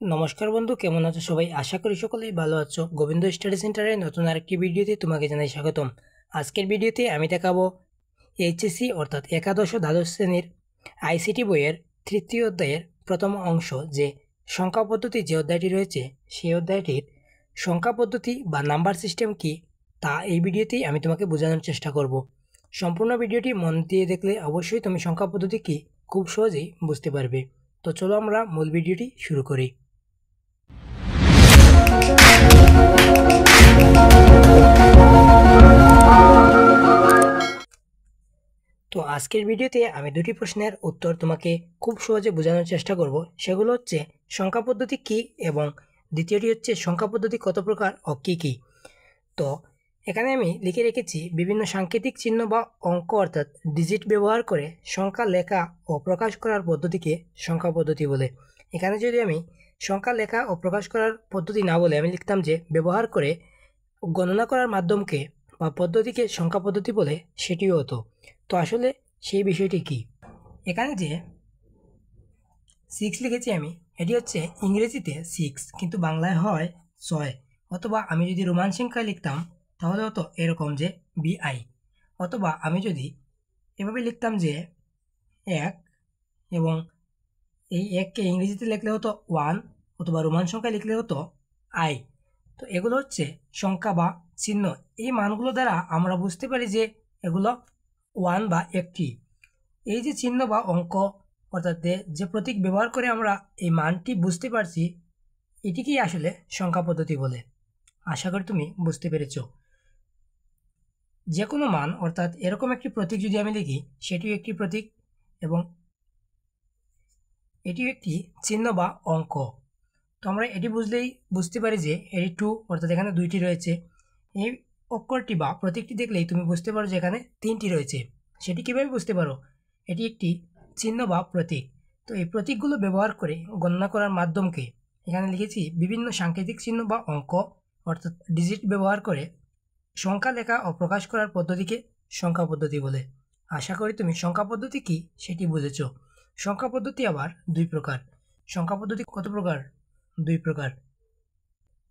নমস্কার বন্ধু, কেমন আছো সবাই? আশা করি সকলেই ভালো আছো। গোবিন্দ স্টাডি সেন্টারের নতুন আরেকটি ভিডিওতে তোমাকে জানাই স্বাগতম। আজকের ভিডিওতে আমি দেখাবো এইচএসসি অর্থাৎ একাদশ ও দ্বাদশ শ্রেণীর আইসিটি বইয়ের তৃতীয় অধ্যায়ের প্রথম অংশ, যে সংখ্যা পদ্ধতি যে অধ্যায়টি রয়েছে, সেই অধ্যায়টির সংখ্যা পদ্ধতি বা নাম্বার সিস্টেম কি, তা এই ভিডিওতেই আমি তোমাকে বোঝানোর চেষ্টা করব। সম্পূর্ণ ভিডিওটি মন দিয়ে দেখলে অবশ্যই তুমি সংখ্যা পদ্ধতি কি খুব সহজেই বুঝতে পারবে। তো চলো আমরা মূল ভিডিওটি শুরু করি। তো আজকের ভিডিওতে আমি দুটি প্রশ্নের উত্তর তোমাকে খুব সহজে বোঝানোর চেষ্টা করব। সেগুলো হচ্ছে সংখ্যা পদ্ধতি কী, এবং দ্বিতীয়টি হচ্ছে সংখ্যা পদ্ধতি কত প্রকার ও কী কী। তো এখানে আমি লিখে রেখেছি বিভিন্ন সাংকেতিক চিহ্ন বা অঙ্ক অর্থাৎ ডিজিট ব্যবহার করে সংখ্যা লেখা ও প্রকাশ করার পদ্ধতিকে সংখ্যা পদ্ধতি বলে। এখানে যদি আমি সংখ্যা লেখা ও প্রকাশ করার পদ্ধতি না বলে আমি লিখতাম যে ব্যবহার করে গণনা করার মাধ্যমকে বা পদ্ধতিকে সংখ্যা পদ্ধতি বলে, সেটিও হতো। তো আসলে সেই বিষয়টি কি, এখানে যে 6 লিখেছি আমি, এটি হচ্ছে ইংরেজিতে 6 কিন্তু বাংলায় হয় 6। অথবা আমি যদি রোমান সংখ্যায় লিখতাম তাহলে হতো এরকম যে BI। অথবা আমি যদি এভাবে লিখতাম যে 1, এবং এই 1কে ইংরেজিতে লিখলে হতো 1, অথবা রোমান সংখ্যায় লিখলে হতো I। তো এগুলো হচ্ছে সংখ্যা বা চিহ্ন। এই মানগুলো দ্বারা আমরা বুঝতে পারি যে এগুলো 1 বা একটি। এই যে চিহ্ন বা অঙ্ক অর্থাৎ যে প্রতীক ব্যবহার করে আমরা এই মানটি বুঝতে পারছি, এটিকেই আসলে সংখ্যা পদ্ধতি বলে। আশা করি তুমি বুঝতে পেরেছ। যে কোনো মান অর্থাৎ এরকম একটি প্রতীক যদি আমি লিখি, সেটিও একটি প্রতীক এবং এটিও একটি চিহ্ন বা অঙ্ক। তো আমরা এটি বুঝলেই বুঝতে পারি যে এটি 2, অর্থাৎ এখানে 2টি রয়েছে। এই অক্ষরটি বা প্রতীকটি দেখলেই তুমি বুঝতে পারো যে এখানে 3টি রয়েছে। সেটি কীভাবে বুঝতে পারো? এটি একটি চিহ্ন বা প্রতীক। তো এই প্রতীকগুলো ব্যবহার করে গণনা করার মাধ্যমকে এখানে লিখেছি বিভিন্ন সাংকেতিক চিহ্ন বা অঙ্ক অর্থাৎ ডিজিট ব্যবহার করে সংখ্যা লেখা ও প্রকাশ করার পদ্ধতিকে সংখ্যা পদ্ধতি বলে। আশা করি তুমি সংখ্যা পদ্ধতি কি সেটি বুঝেছ। সংখ্যা পদ্ধতি আবার দুই প্রকার। সংখ্যা পদ্ধতি কত প্রকার? দুই প্রকার।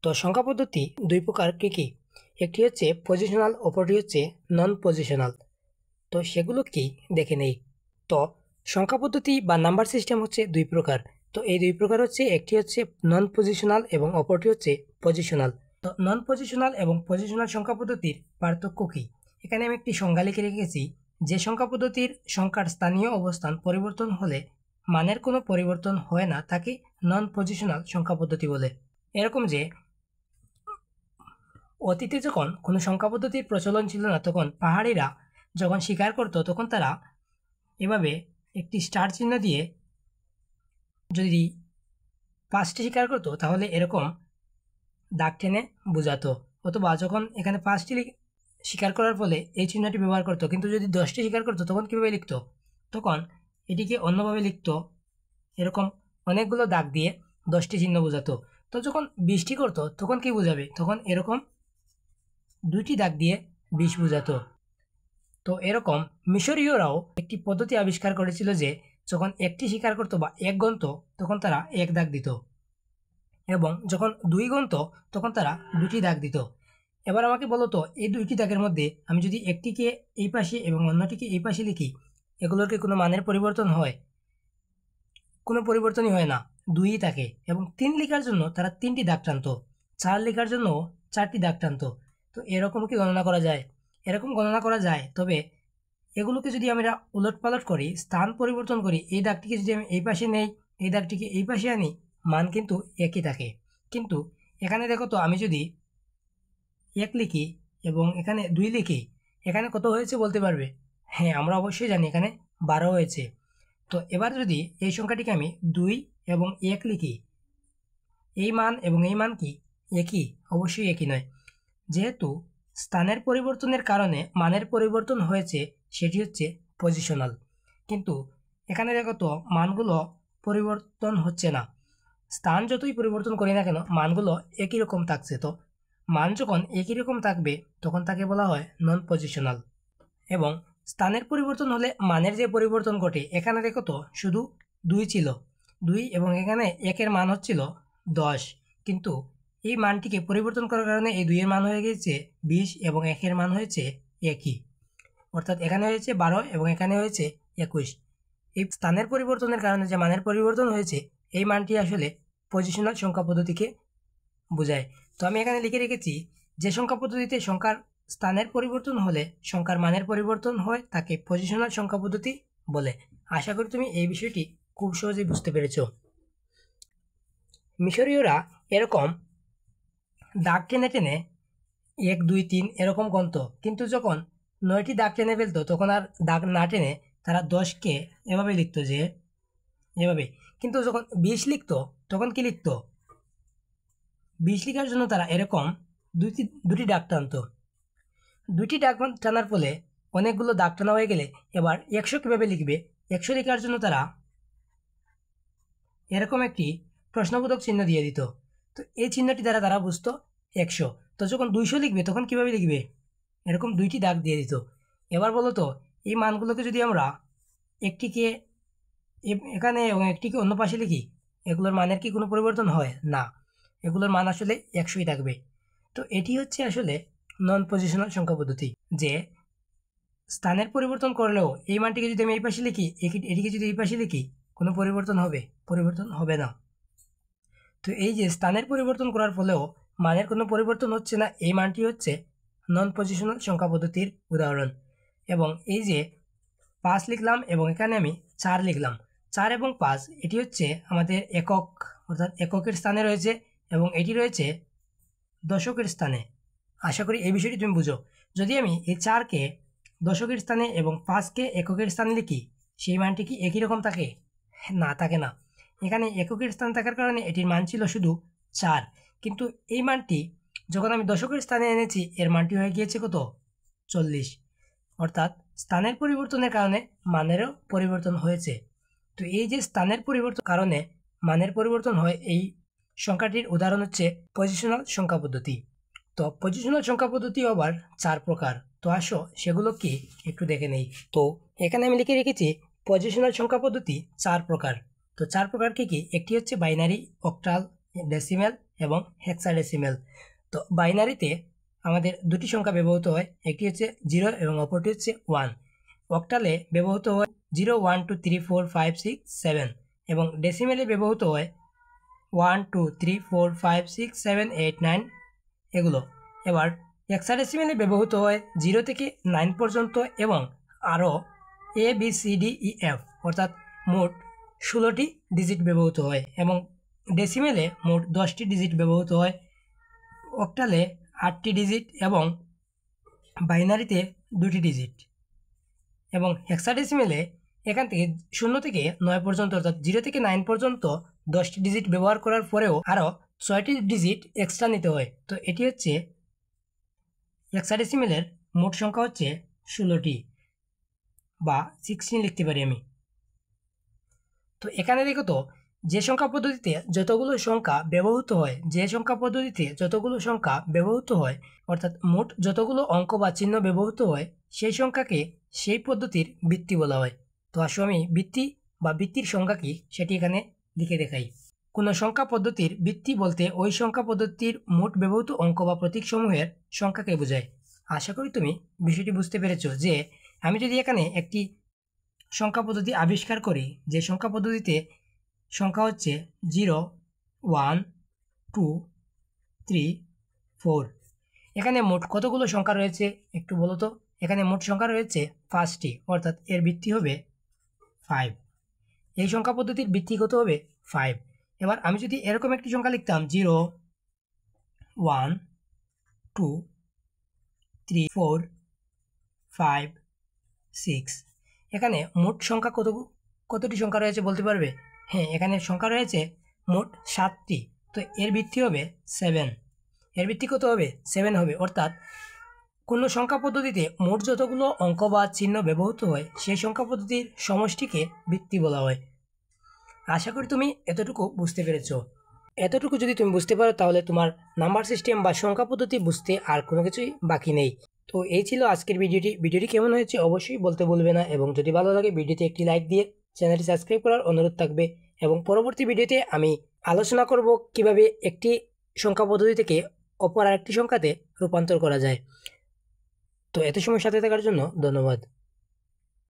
তো সংখ্যা পদ্ধতি দুই প্রকার কী কী? একটি হচ্ছে পজিশনাল, অপরটি হচ্ছে নন পজিশনাল। তো সেগুলো কি দেখে নেই। তো সংখ্যা পদ্ধতি বা নাম্বার সিস্টেম হচ্ছে দুই প্রকার। তো এই দুই প্রকার হচ্ছে, একটি হচ্ছে নন পজিশনাল এবং অপরটি হচ্ছে পজিশনাল। তো নন পজিশনাল এবং পজিশনাল সংখ্যা পদ্ধতির পার্থক্য কী? এখানে আমি একটি সংজ্ঞা লিখে রেখেছি, যে সংখ্যা পদ্ধতির সংখ্যার স্থানীয় অবস্থান পরিবর্তন হলে মানের কোনো পরিবর্তন হয় না, তাকে নন পজিশনাল সংখ্যা পদ্ধতি বলে। এরকম যে অতীতে যখন কোনো সংখ্যা পদ্ধতির প্রচলন ছিল না, তখন পাহাড়িরা যখন শিকার করত, তখন তারা এভাবে একটি স্টার চিহ্ন দিয়ে যদি 5টি শিকার করতো তাহলে এরকম দাগ টেনে বোঝাতো। অথবা যখন এখানে 5টি শিকার করার ফলে এই চিহ্নটি ব্যবহার করতো, কিন্তু যদি 10টি শিকার করতো তখন কীভাবে লিখতো? তখন এটিকে অন্যভাবে লিখতো, এরকম অনেকগুলো দাগ দিয়ে 10টি চিহ্ন বোঝাতো। তো যখন 20টি করতো তখন কী বোঝাবে? তখন এরকম 2টি দাগ দিয়ে 20 বোঝাতো। তো এরকম মিশরীয়রাও একটি পদ্ধতি আবিষ্কার করেছিল যে যখন একটি শিকার করতো বা এক গণত তখন তারা এক দাগ দিত, এবং যখন 2 গণত তখন তারা 2টি দাগ দিত। এবার আমাকে বলো তো, এই 2টি দাগের মধ্যে আমি যদি একটিকে এই পাশে এবং অন্যটিকে এই পাশে লিখি, এগুলোর কি কোনো মানের পরিবর্তন হয়? কোনো পরিবর্তনই হয় না, 2ই থাকে। এবং 3 লেখার জন্য তারা 3টি দাগ টানতো, 4 লেখার জন্য 4টি দাগ টানতো। তো এরকম কি গণনা করা যায়? এরকম গণনা করা যায়, তবে এগুলোকে যদি আমরা উলটপালট করি, স্থান পরিবর্তন করি, এই দাগটিকে যদি আমি এই পাশে নেই, এই দাগটিকে এই পাশে আনি, মান কিন্তু একই থাকে। কিন্তু এখানে দেখো তো, আমি যদি 1 লিখি এবং এখানে 2 লিখি, এখানে কত হয়েছে বলতে পারবে? হ্যাঁ, আমরা অবশ্যই জানি এখানে 12 হয়েছে। তো এবার যদি এই সংখ্যাটিকে আমি 2 এবং 1 লিখি, এই মান এবং এই মান কি একই? অবশ্যই একই নয়। যেহেতু স্থানের পরিবর্তনের কারণে মানের পরিবর্তন হয়েছে, সেটি হচ্ছে পজিশনাল। কিন্তু এখানে দেখো তো, মানগুলো পরিবর্তন হচ্ছে না। স্থান যতই পরিবর্তন করি না কেন, মানগুলো একই রকম থাকছে। তো মান যখন একই রকম থাকবে তখন তাকে বলা হয় নন পজিশনাল। এবং স্থানের পরিবর্তন হলে মানের যে পরিবর্তন ঘটে, এখানে দেখো তো শুধু 2 ছিল, 2 এবং এখানে 1-এর মান হচ্ছিল 10, কিন্তু এই মানটিকে পরিবর্তন করার কারণে এই 2 এর মান হয়ে গেছে 20 এবং 1 এর মান হয়েছে একই, অর্থাৎ এখানে হয়েছে 12 এবং এখানে হয়েছে 21। এই স্থানের পরিবর্তনের কারণে যে মানের পরিবর্তন হয়েছে এই মানটি আসলে পজিশনাল সংখ্যা পদ্ধতিকে বোঝায়। তো আমি এখানে লিখে রেখেছি যে সংখ্যা পদ্ধতিতে সংখ্যার স্থানের পরিবর্তন হলে সংখ্যার মানের পরিবর্তন হয় তাকে পজিশনাল সংখ্যা পদ্ধতি বলে। আশা করি তুমি এই বিষয়টি খুব সহজেই বুঝতে পেরেছ। মিশরীয়রা এরকম দাগ টেনে টেনে 1, 2, 3 এরকম গণত, কিন্তু যখন 9টি দাগ টেনে ফেলতো তখন আর দাগ না টেনে তারা 10কে এভাবে লিখতো, যে এভাবে। কিন্তু যখন 20 লিখতো তখন কি লিখতো? 20 লেখার জন্য তারা এরকম দুটি দাগ টানতো। 2টি দাগ টানার ফলে অনেকগুলো দাগ টানা হয়ে গেলে এবার 100 কীভাবে লিখবে? 100 লেখার জন্য তারা এরকম একটি প্রশ্নবোধক চিহ্ন দিয়ে দিত। তো এই চিহ্নটি দ্বারা তারা বুঝতো 100। তো যখন 200 লিখবে তখন কিভাবে লিখবে? এরকম 2টি দাগ দিয়ে দিত। এবার বলো তো, এই মানগুলোকে যদি আমরা একটিকে এখানে এবং একটিকে অন্য পাশে লিখি, এগুলোর মানের কি কোনো পরিবর্তন হয়? না, এগুলোর মান আসলে 100ই থাকবে। তো এটি হচ্ছে আসলে নন পজিশনাল সংখ্যা পদ্ধতি, যে স্থানের পরিবর্তন করলেও এই মানটিকে যদি আমি এই পাশে লিখি, এটিকে যদি এই পাশে লিখি, কোনো পরিবর্তন হবে? পরিবর্তন হবে না। তো এই যে স্থানের পরিবর্তন করার ফলেও মানের কোনো পরিবর্তন হচ্ছে না, এই মানটি হচ্ছে নন পজিশনাল সংখ্যা পদ্ধতির উদাহরণ। এবং এই যে 5 লিখলাম এবং এখানে আমি 4 লিখলাম, 4 এবং 5 এটি হচ্ছে আমাদের একক, অর্থাৎ এককের স্থানে রয়েছে এবং এটি রয়েছে দশকের স্থানে। আশা করি এই বিষয়টি তুমি বুঝো। যদি আমি এই 4কে দশকের স্থানে এবং 5কে এককের স্থানে লিখি, সেই মানটি কি একই রকম থাকে? না, থাকে না। এখানে এককের স্থান থাকার কারণে এটির মান ছিল শুধু 4, কিন্তু এই মানটি যখন আমি দশকের স্থানে এনেছি এর মানটি হয়ে গিয়েছে কত? 40। অর্থাৎ স্থানের পরিবর্তনের কারণে মানেরও পরিবর্তন হয়েছে। তো এই যে স্থানের পরিবর্তন কারণে মানের পরিবর্তন হয়, এই সংখ্যাটির উদাহরণ হচ্ছে পজিশনাল সংখ্যা পদ্ধতি। তো পজিশনাল সংখ্যা পদ্ধতি আবার 4 প্রকার। তো আসো সেগুলো কি একটু দেখে নেই। তো এখানে আমি লিখে রেখেছি পজিশনাল সংখ্যা পদ্ধতি 4 প্রকার। তো 4 প্রকার কি কি? একটি হচ্ছে বাইনারি, অক্টাল, ডেসিমেল এবং হেক্সাডেসিমেল। তো বাইনারিতে আমাদের দুটি সংখ্যা ব্যবহৃত হয়, একটি হচ্ছে 0 এবং অপরটি হচ্ছে 1। অক্টালে ব্যবহৃত হয় 0, 1, 2, 3, 4, 5, 6, 7 এবং ডেসিমেলে ব্যবহৃত হয় 1, 2, 3, 4, 5, 6, 7, 8, 9 এগুলো। এবার হেক্সাডেসিমেলে ব্যবহৃত হয় 0 থেকে 9 পর্যন্ত এবং আরও ABCDEF, অর্থাৎ মোট 16টি ডিজিট ব্যবহৃত হয় এবং ডেসিমেলে মোট 10টি ডিজিট ব্যবহৃত হয়। অক্টালে 8টি ডিজিট এবং বাইনারিতে 2টি ডিজিট। এবং হেক্সাডেসিমেলে এখান থেকে 0 থেকে 9 পর্যন্ত, অর্থাৎ 0 থেকে 9 পর্যন্ত 10টি ডিজিট ব্যবহার করার পরেও আরও 6টি ডিজিট এক্সট্রা নিতে হয়। তো এটি হচ্ছে হেক্সাডেসিমেলের মোট সংখ্যা হচ্ছে 16টি বা 16 লিখতে পারি আমি। তো এখানে দেখো তো, যে সংখ্যা পদ্ধতিতে যতগুলো সংখ্যা ব্যবহৃত হয়, অর্থাৎ মোট যতগুলো অঙ্ক বা চিহ্ন ব্যবহৃত হয়, সেই সংখ্যাকে সেই পদ্ধতির বৃত্তি বলা হয়। তো আসো আমি বৃত্তি বা বৃত্তির সংখ্যা কি সেটি এখানে লিখে দেখাই। কোনো সংখ্যা পদ্ধতির বৃত্তি বলতে ওই সংখ্যা পদ্ধতির মোট ব্যবহৃত অঙ্ক বা প্রতীকসমূহের সংখ্যাকে বোঝায়। আশা করি তুমি বিষয়টি বুঝতে পেরেছো, যে আমি যদি এখানে একটি সংখ্যা পদ্ধতি আবিষ্কার করি, যে সংখ্যা পদ্ধতিতে সংখ্যা হচ্ছে 0, 1, 2, 3, 4, এখানে মোট কতগুলো সংখ্যা রয়েছে একটু বলো তো? এখানে মোট সংখ্যা রয়েছে 5টি, অর্থাৎ এর বৃত্তি হবে 5। এই সংখ্যা পদ্ধতির বৃত্তি কত হবে? 5। এবার আমি যদি এরকম একটি সংখ্যা লিখতাম 0, 1, 2, 3, 4, 5, 6, এখানে মোট সংখ্যা কতটি সংখ্যা রয়েছে বলতে পারবে? হ্যাঁ, এখানে সংখ্যা রয়েছে মোট 7টি। তো এর বৃত্তি হবে 7। এর বৃত্তি কত হবে? 7 হবে। অর্থাৎ কোনো সংখ্যা পদ্ধতিতে মোট যতগুলো অঙ্ক বা চিহ্ন ব্যবহৃত হয় সেই সংখ্যা পদ্ধতির সমষ্টিকে বৃত্তি বলা হয়। আশা করি তুমি এতটুকু বুঝতে পেরেছ। এতটুকু যদি তুমি বুঝতে পারো তাহলে তোমার নাম্বার সিস্টেম বা সংখ্যা পদ্ধতি বুঝতে আর কোনো কিছুই বাকি নেই। তো এই ছিল আজকের ভিডিওটি কেমন হয়েছে অবশ্যই বলতে ভুলবে না, এবং যদি ভালো লাগে ভিডিওতে একটি লাইক দিয়ে চ্যানেলটি সাবস্ক্রাইব করার অনুরোধ থাকবে। এবং পরবর্তী ভিডিওতে আমি আলোচনা করব কিভাবে একটি সংখ্যা পদ্ধতি থেকে অপর আরেকটি সংখ্যাতে রূপান্তর করা যায়। তো এত সময় সাথে থাকার জন্য ধন্যবাদ।